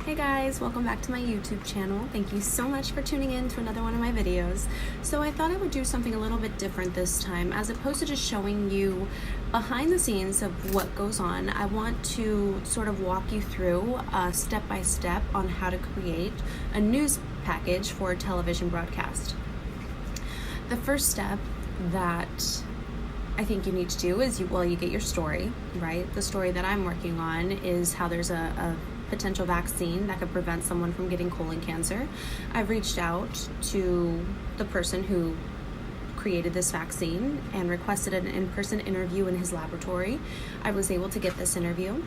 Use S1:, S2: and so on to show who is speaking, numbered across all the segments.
S1: Hey guys, welcome back to my YouTube channel. Thank you so much for tuning in to another one of my videos. So I thought I would do something a little bit different this time. As opposed to just showing you behind the scenes of what goes on, I want to sort of walk you through step by step on how to create a news package for a television broadcast. The first step that I think you need to do is you get your story, right? The story that I'm working on is how there's a potential vaccine that could prevent someone from getting colon cancer. I've reached out to the person who created this vaccine and requested an in-person interview in his laboratory. I was able to get this interview.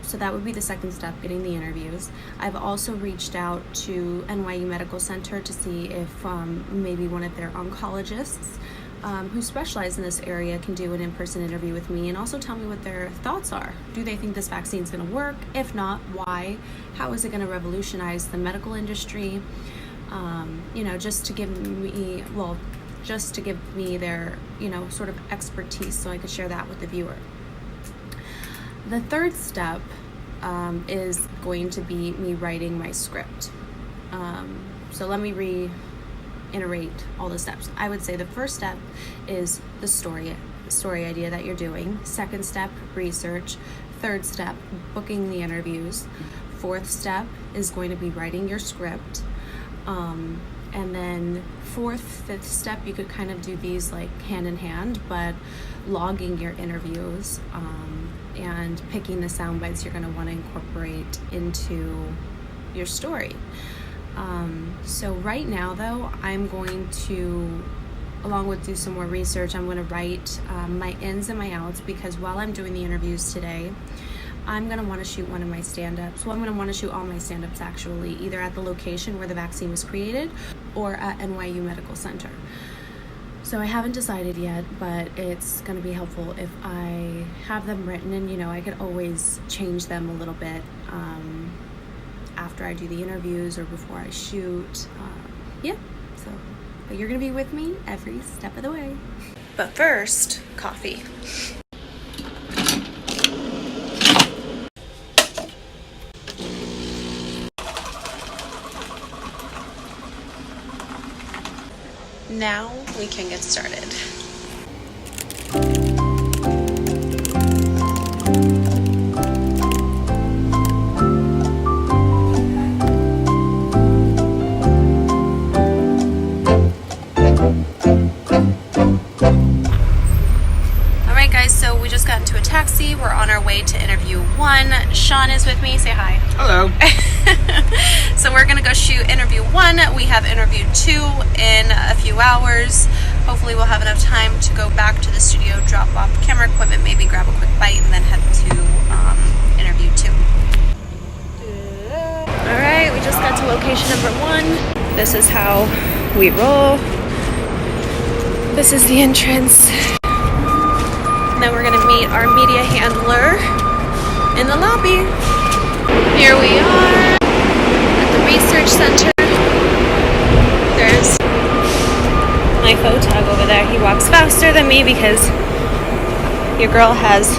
S1: So that would be the second step, getting the interviews. I've also reached out to NYU Medical Center to see if maybe one of their oncologists who specialize in this area can do an in-person interview with me and also tell me what their thoughts are. Do they think this vaccine is going to work? If not, why? How is it going to revolutionize the medical industry? Just to give me their, sort of expertise so I could share that with the viewer. The third step is going to be me writing my script. So let me reiterate all the steps. I would say the first step is the story idea that you're doing. Second step, research. Third step, booking the interviews. Fourth step is going to be writing your script. And then fifth step, you could kind of do these like hand in hand, but logging your interviews and picking the sound bites you're going to want to incorporate into your story. So right now though, I'm going to, along with do some more research, I'm going to write my ins and my outs, because while I'm doing the interviews today, I'm going to want to shoot one of my stand-ups. Well, I'm going to want to shoot all my stand-ups actually, either at the location where the vaccine was created or at NYU Medical Center. So I haven't decided yet, but it's going to be helpful if I have them written, and I could always change them a little bit after I do the interviews or before I shoot. But you're going to be with me every step of the way. But first, coffee. Now we can get started. Alright guys, so we just got into a taxi. We're on our way to interview 1. Sean is with me. Say hi.
S2: Hello.
S1: So we're gonna go shoot interview 1. We have interview 2 in a few hours. Hopefully we'll have enough time to go back to the studio, drop off camera equipment, maybe grab a quick bite, and then head to interview 2. Alright, we just got to location number 1. This is how we roll. This is the entrance. And then we're gonna meet our media handler in the lobby. Here we are at the research center. There's my photog over there. He walks faster than me because your girl has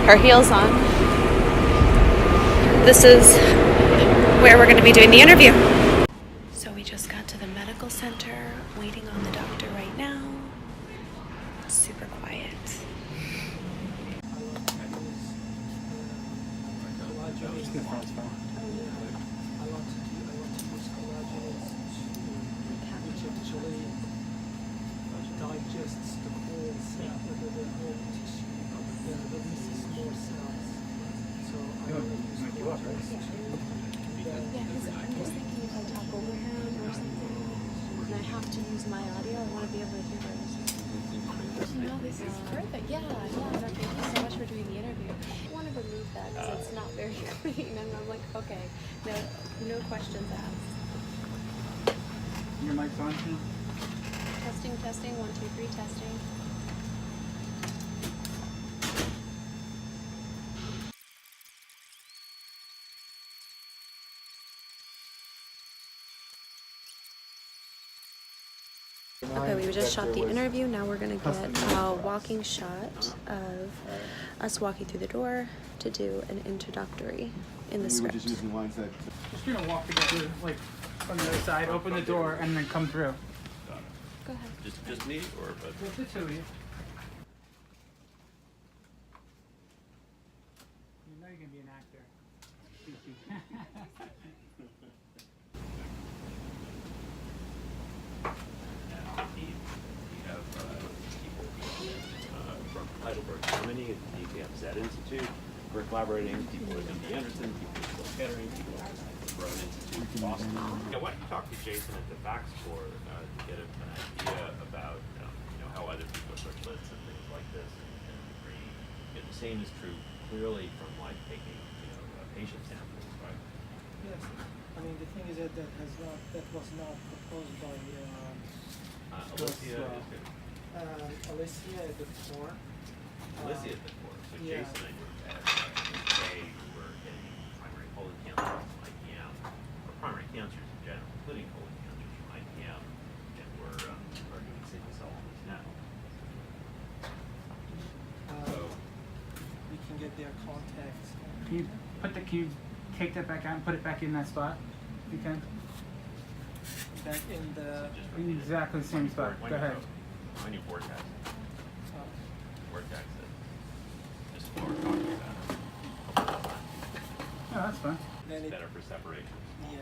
S1: her heels on. This is where we're going to be doing the interview. So we just got to the medical center, waiting on the doctor right now. It's super quiet.
S3: Digests the whole cell, the whole tissue, releases more cells. So I will use more just to
S1: Yeah, because I'm just thinking if I talk over him or something, and I have to use my audio, I want to be able to hear this. This is perfect. Yeah, no, thank you so much for doing the interview. I want to remove that because it's not very clean, and I'm like, okay, no questions asked.
S2: Your mic's on, Sean?
S1: Testing, 1, 2, 3, testing. Okay, we just shot the interview. Now we're gonna get a walking shot of us walking through the door to do an introductory in the script.
S2: Just gonna walk together, like from the other side, open the door, and then come through.
S1: Go ahead.
S4: Just me or
S2: Just the two of you. You know you're gonna be an actor.
S4: we have people from Heidelberg, Germany, at the EPMZ Institute. We're collaborating. People at MD Anderson, people at Sloan Kettering, people at the Brown Institute in Boston. Why don't you talk to Jason at the Facts Corps to get an idea about how other people approach lists and things like this, and bringing. The same is true clearly from like taking patient samples, right?
S3: Yes. I mean, the thing is that that was not proposed by
S4: Alicia is good.
S3: Alicia at the core.
S4: Alicia at the core. So
S3: yeah.
S4: Jason and they were getting primary colon cancer from IPM, or primary cancers in general, including colon cancers from IPM, and we're doing single cell on this now. So
S3: We can get their contacts.
S2: Can you take that back out and put it back in that spot? If you can.
S3: Back in the.
S2: Exactly the same spot. Go ahead.
S4: When you vortex. Vortex it. Just what we're talking about.
S2: No, that's fine.
S3: Then it,
S4: Better for separation.
S3: yeah.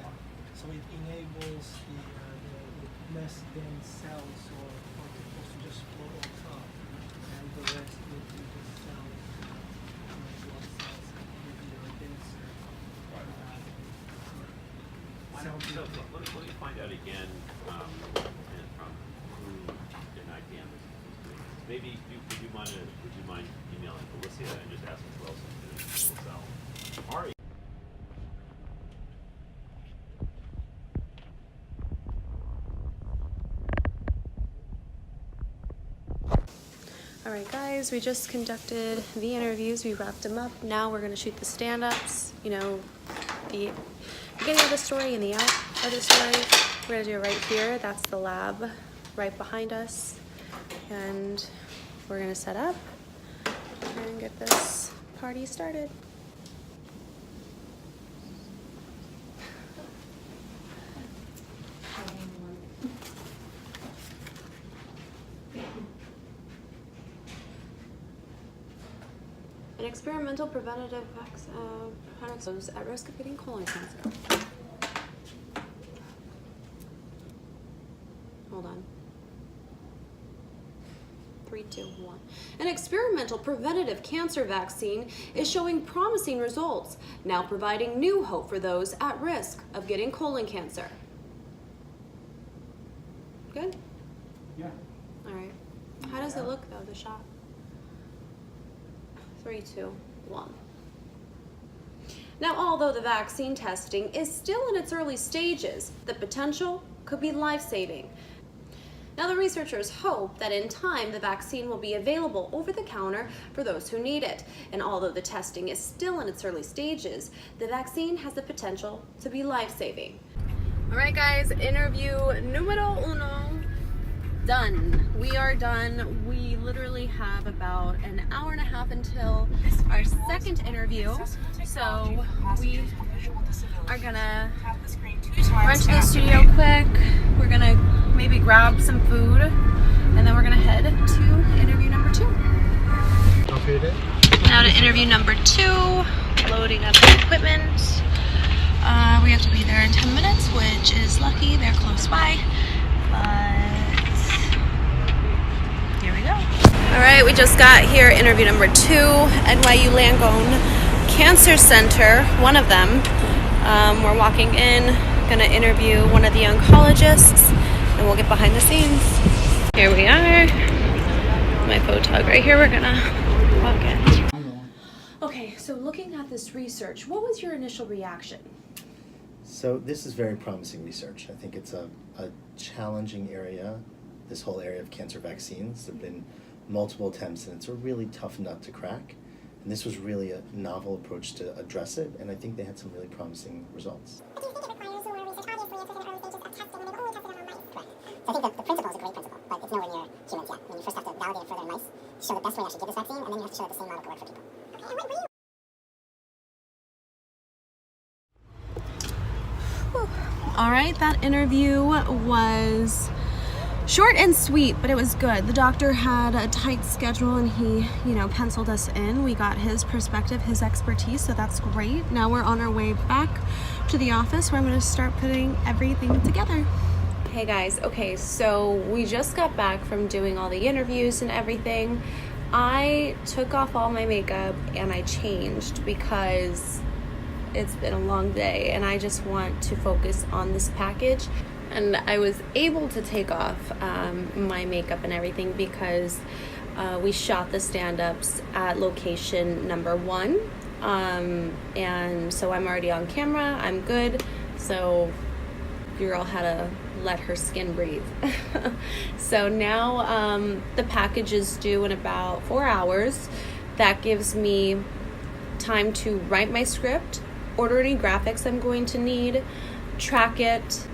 S3: So it enables the less dense cells or particles to just float on top, and the rest will be the cells, blood cells, will be the denser.
S4: So let me find out again from who in IPM is doing this. Maybe would you mind emailing Alicia and just asking who else is doing single cell? Ari.
S1: All right, guys, we just conducted the interviews. We wrapped them up. Now we're going to shoot the stand-ups, the beginning of the story and the end of the story. We're going to do it right here. That's the lab right behind us. And we're going to set up and get this party started. An experimental preventative those at risk of getting colon cancer. Hold on. 3, 2, 1. An experimental preventative cancer vaccine is showing promising results, now providing new hope for those at risk of getting colon cancer. Good?
S2: Yeah.
S1: All right. How does it look though, the shot? 3, 2, 1. Now, although the vaccine testing is still in its early stages, the potential could be life-saving. Now, the researchers hope that in time the vaccine will be available over the counter for those who need it. And although the testing is still in its early stages, the vaccine has the potential to be life-saving. All right, guys, interview numero uno. Done. We are done. We literally have about an hour and a half until our second interview. So we are gonna run to the studio quick. We're gonna maybe grab some food, and then we're gonna head to interview number 2. Now to interview number 2, loading up the equipment. We have to be there in 10 minutes, which is lucky. They're close by, but here we go. All right, we just got here, interview number 2, NYU Langone Cancer Center, one of them. We're walking in, gonna interview one of the oncologists, and we'll get behind the scenes. Here we are, my photog right here, we're gonna walk in. Okay, so looking at this research, what was your initial reaction?
S5: So this is very promising research. I think it's a challenging area, this whole area of cancer vaccines. There have been multiple attempts, and it's a really tough nut to crack. And this was really a novel approach to address it, and I think they had some really promising results.
S6: I do think it requires more research. Obviously, it's in the early stages of testing, and they've only tested it on mice. Correct. So I think the principle is a great principle. before you actually give this vaccine, and then you have to show that the same model can work for people.
S1: All right, that interview was short and sweet, but it was good. The doctor had a tight schedule and he, penciled us in. We got his perspective, his expertise, so that's great. Now we're on our way back to the office where I'm gonna start putting everything together. Hey guys, okay, so we just got back from doing all the interviews and everything. I took off all my makeup and I changed because it's been a long day and I just want to focus on this package. And I was able to take off my makeup and everything because we shot the stand-ups at location number 1. And so I'm already on camera, I'm good. So girl had to let her skin breathe. So now the package is due in about 4 hours. That gives me time to write my script, order any graphics I'm going to need, track it,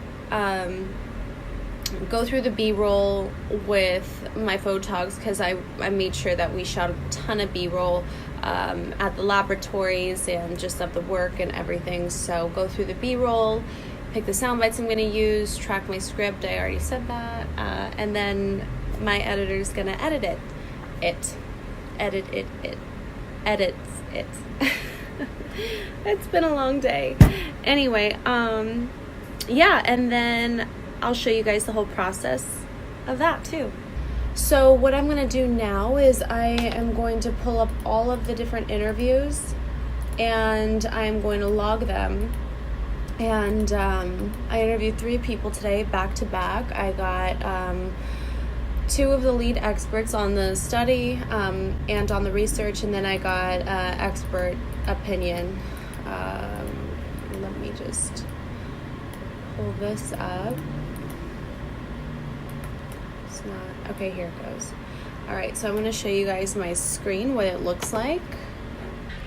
S1: go through the B-roll with my photogs because I made sure that we shot a ton of B-roll at the laboratories and just of the work and everything. So go through the B-roll, pick the sound bites I'm going to use, track my script, I already said that, and then my editor's going to edit it. Edits it. It's been a long day. Anyway, yeah, and then I'll show you guys the whole process of that too. So what I'm going to do now is I am going to pull up all of the different interviews and I'm going to log them. And I interviewed 3 people today back to back. I got 2 of the lead experts on the study and on the research, and then I got expert opinion. Let me just pull this up. It's not, okay, here it goes. All right, so I'm going to show you guys my screen, what it looks like.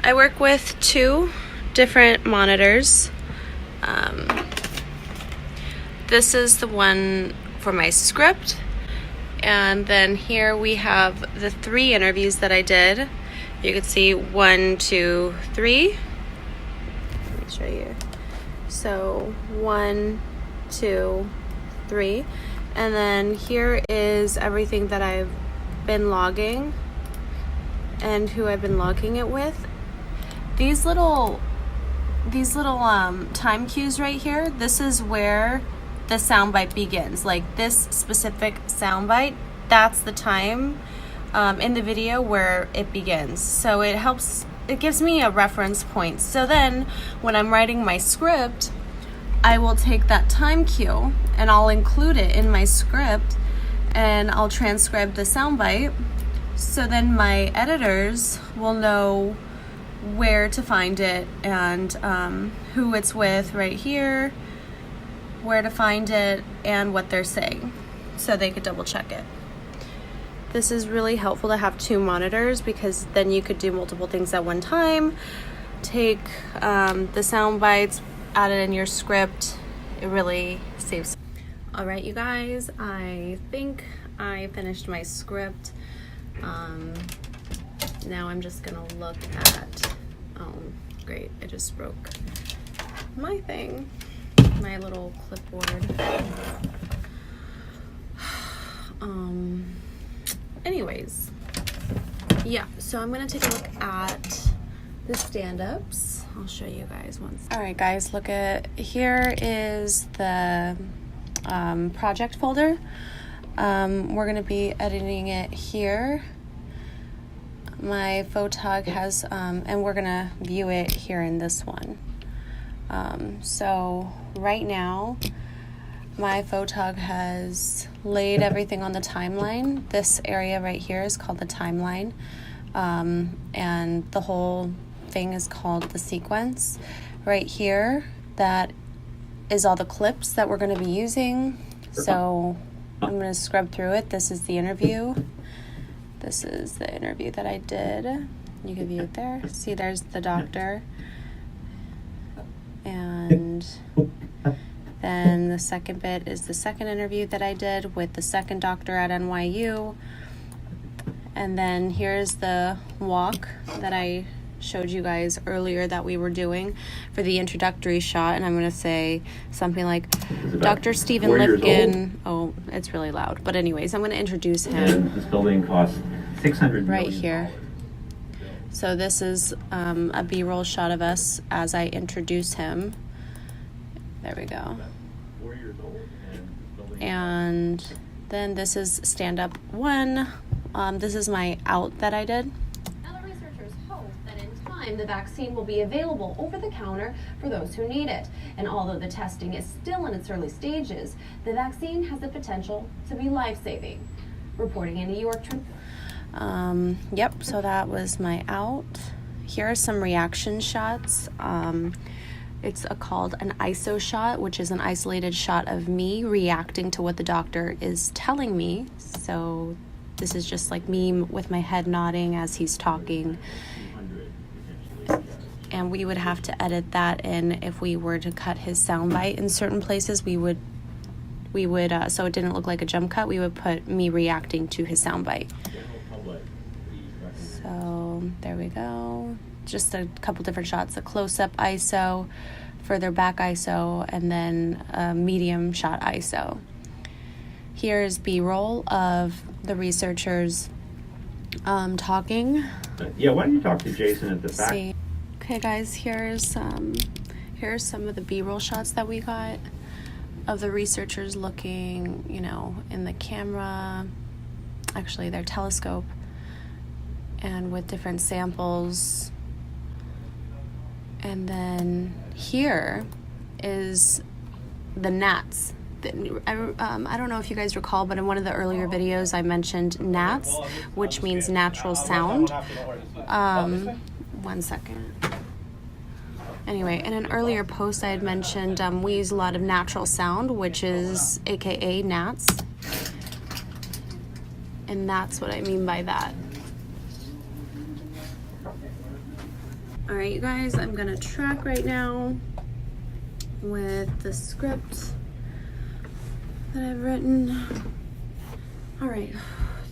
S1: I work with 2 different monitors. This is the one for my script, and then here we have the 3 interviews that I did. You can see 1, 2, 3. Let me show you. So 1, 2, 3, and then here is everything that I've been logging and who I've been logging it with. These little time cues right here, this is where the soundbite begins. Like this specific soundbite, that's the time in the video where it begins. So it gives me a reference point. So then when I'm writing my script, I will take that time cue and I'll include it in my script and I'll transcribe the soundbite. So then my editors will know where to find it and who it's with right here, where to find it, and what they're saying, so they could double check it. This is really helpful to have 2 monitors because then you could do multiple things at one time. Take the sound bites, add it in your script. It really saves. All right, you guys, I think I finished my script. Now I'm just gonna look at, oh great, I just broke my thing, my little clipboard. Anyways, yeah, so I'm gonna take a look at the stand-ups. I'll show you guys once. All right guys, look at, here is the project folder. We're gonna be editing it here. My photog has, and we're gonna view it here in this one. So right now, my photog has laid everything on the timeline. This area right here is called the timeline, and the whole thing is called the sequence. Right here, that is all the clips that we're gonna be using. So I'm gonna scrub through it. This is the interview. This is the interview that I did. You can view it there. See, there's the doctor. And then the second bit is the second interview that I did with the second doctor at NYU. And then here's the walk that I showed you guys earlier that we were doing for the introductory shot. And I'm going to say something like, Dr. Stephen Lipkin. Oh, it's really loud. But anyways, I'm going to introduce him.
S4: And this building cost $600
S1: right
S4: million.
S1: here. So this is a B-roll shot of us as I introduce him. There we go.
S4: 4 years old, and this building
S1: And then this is stand-up one. This is my out that I did.
S7: Now, the researchers hope that in time the vaccine will be available over the counter for those who need it. And although the testing is still in its early stages, the vaccine has the potential to be life-saving. Reporting in New York.
S1: Yep, so that was my out. Here are some reaction shots. It's called an ISO shot, which is an isolated shot of me reacting to what the doctor is telling me. So this is just like me with my head nodding as he's talking. And we would have to edit that in if we were to cut his soundbite in certain places. We would so it didn't look like a jump cut, we would put me reacting to his soundbite. So there we go. Just a couple different shots, a close-up ISO, further back ISO, and then a medium shot ISO. Here's B-roll of the researchers talking.
S4: Yeah, why don't you talk to Jason at the back?
S1: See. Okay, guys, here's some of the B-roll shots that we got of the researchers looking, in the camera, actually their telescope, and with different samples. And then here is the gnats. I don't know if you guys recall, but in one of the earlier videos I mentioned gnats, which means natural sound. 1 second. Anyway, in an earlier post I had mentioned we use a lot of natural sound, which is AKA gnats. And that's what I mean by that. Alright, you guys, I'm going to track right now with the script that I've written. Alright,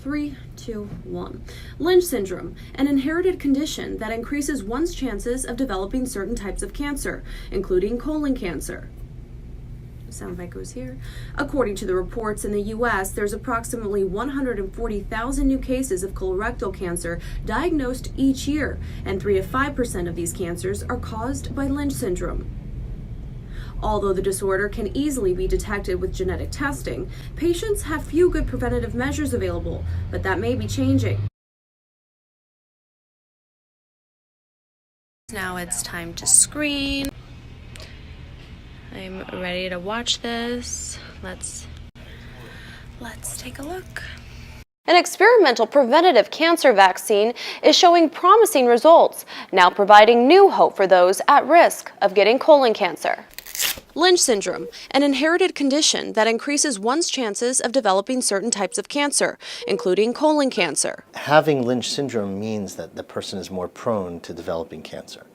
S1: 3, 2, 1. Lynch syndrome, an inherited condition that increases one's chances of developing certain types of cancer, including colon cancer. Soundbite goes here. According to the reports in the U.S., there's approximately 140,000 new cases of colorectal cancer diagnosed each year, and 3 to 5% of these cancers are caused by Lynch syndrome. Although the disorder can easily be detected with genetic testing, patients have few good preventative measures available, but that may be changing. Now it's time to screen. I'm ready to watch this. Let's take a look.
S7: An experimental preventative cancer vaccine is showing promising results, now providing new hope for those at risk of getting colon cancer.
S1: Lynch syndrome, an inherited condition that increases one's chances of developing certain types of cancer, including colon cancer.
S5: Having Lynch syndrome means that the person is more prone to developing cancer.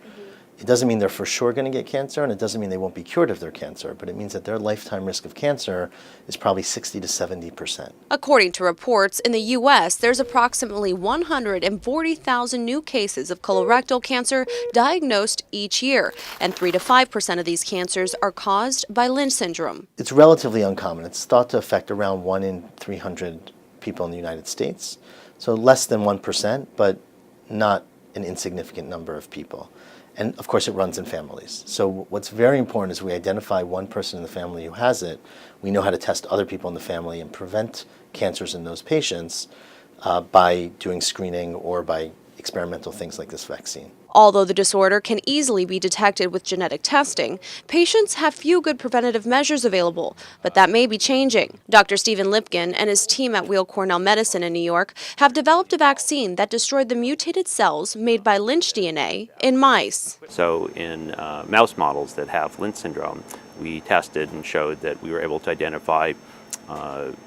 S5: It doesn't mean they're for sure going to get cancer, and it doesn't mean they won't be cured of their cancer, but it means that their lifetime risk of cancer is probably 60 to 70%.
S1: According to reports, in the U.S., there's approximately 140,000 new cases of colorectal cancer diagnosed each year, and 3 to 5% of these cancers are caused by Lynch syndrome.
S5: It's relatively uncommon. It's thought to affect around 1 in 300 people in the United States, so less than 1%, but not an insignificant number of people. And of course, it runs in families. So what's very important is we identify one person in the family who has it. We know how to test other people in the family and prevent cancers in those patients by doing screening or by experimental things like this vaccine.
S1: Although the disorder can easily be detected with genetic testing, patients have few good preventative measures available, but that may be changing. Dr. Stephen Lipkin and his team at Weill Cornell Medicine in New York have developed a vaccine that destroyed the mutated cells made by Lynch DNA in mice.
S4: So in mouse models that have Lynch syndrome, we tested and showed that we were able to identify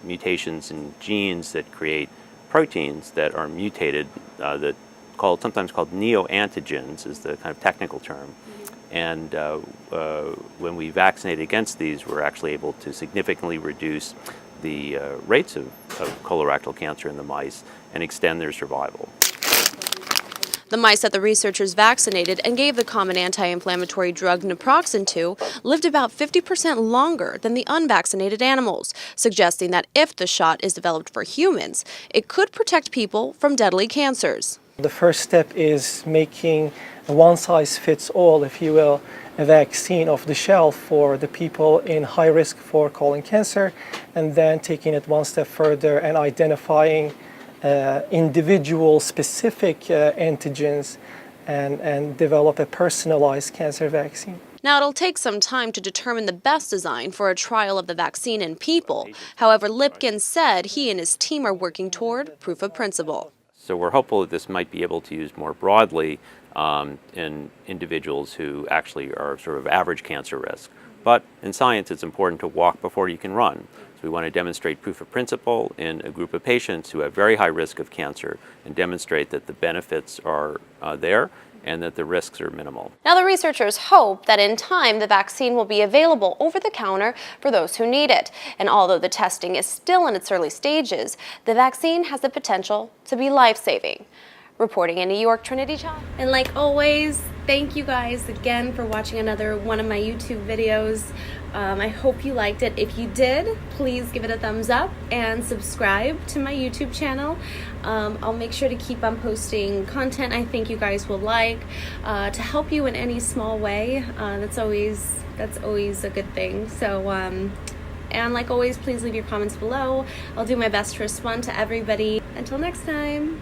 S4: mutations in genes that create proteins that are mutated, sometimes called neoantigens is the kind of technical term. And when we vaccinate against these, we're actually able to significantly reduce the rates of colorectal cancer in the mice and extend their survival.
S7: The mice that the researchers vaccinated and gave the common anti-inflammatory drug naproxen to lived about 50% longer than the unvaccinated animals, suggesting that if the shot is developed for humans, it could protect people from deadly cancers.
S3: The first step is making a one-size-fits-all, if you will, a vaccine off the shelf for the people in high risk for colon cancer, and then taking it one step further and identifying individual specific antigens and develop a personalized cancer vaccine.
S7: Now, it'll take some time to determine the best design for a trial of the vaccine in people. However, Lipkin said he and his team are working toward proof of principle.
S4: So we're hopeful that this might be able to use more broadly in individuals who actually are sort of average cancer risk. But in science, it's important to walk before you can run. So we want to demonstrate proof of principle in a group of patients who have very high risk of cancer and demonstrate that the benefits are there and that the risks are minimal.
S7: Now, the researchers hope that in time the vaccine will be available over the counter for those who need it. And although the testing is still in its early stages, the vaccine has the potential to be life-saving. Reporting in New York, Trinity Chavez. And like always, thank you guys again for watching another one of my YouTube videos. I hope you liked it. If you did, please give it a thumbs up and subscribe to my YouTube channel. I'll make sure to keep on posting content I think you guys will like to help you in any small way. That's always a good thing. So and like always, please leave your comments below. I'll do my best to respond to everybody. Until next time.